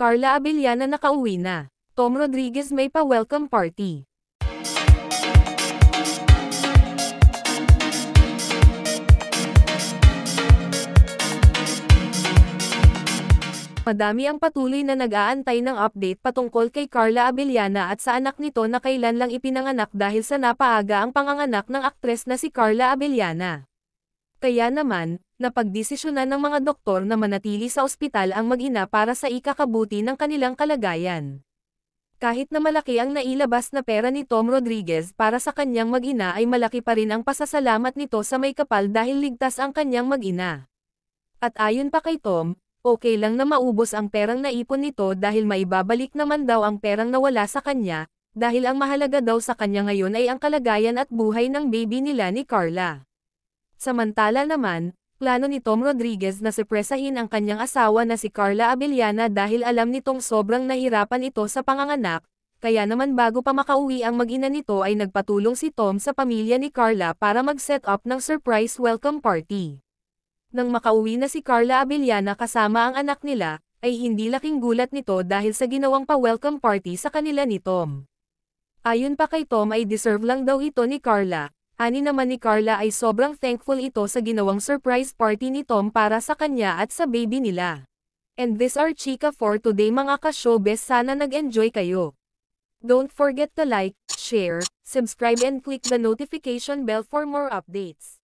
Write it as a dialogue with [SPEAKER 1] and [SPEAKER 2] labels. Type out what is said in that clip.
[SPEAKER 1] Carla Abellana nakauwi na. Tom Rodriguez may pa-welcome party. Madami ang patuloy na nag-aantay ng update patungkol kay Carla Abellana at sa anak nito na kailan lang ipinanganak dahil sa napaaga ang panganganak ng aktres na si Carla Abellana. Kaya naman, napagdesisyonan ng mga doktor na manatili sa ospital ang mag-ina para sa ikakabuti ng kanilang kalagayan. Kahit na malaki ang nailabas na pera ni Tom Rodriguez para sa kanyang mag-ina ay malaki pa rin ang pasasalamat nito sa may kapal dahil ligtas ang kanyang mag-ina. At ayon pa kay Tom, okay lang na maubos ang perang naipon nito dahil maibabalik naman daw ang perang nawala sa kanya, dahil ang mahalaga daw sa kanya ngayon ay ang kalagayan at buhay ng baby nila ni Carla. Samantala naman, plano ni Tom Rodriguez na sepresahin ang kanyang asawa na si Carla Abellana dahil alam nitong sobrang nahirapan ito sa panganganak, kaya naman bago pa makauwi ang mag-ina nito ay nagpatulong si Tom sa pamilya ni Carla para mag-set up ng surprise welcome party. Nang makauwi na si Carla Abellana kasama ang anak nila, ay hindi laking gulat nito dahil sa ginawang pa-welcome party sa kanila ni Tom. Ayon pa kay Tom ay deserve lang daw ito ni Carla. Ani naman ni Carla ay sobrang thankful ito sa ginawang surprise party ni Tom para sa kanya at sa baby nila. And this are chika for today mga ka-showbiz, sana nag-enjoy kayo. Don't forget to like, share, subscribe and click the notification bell for more updates.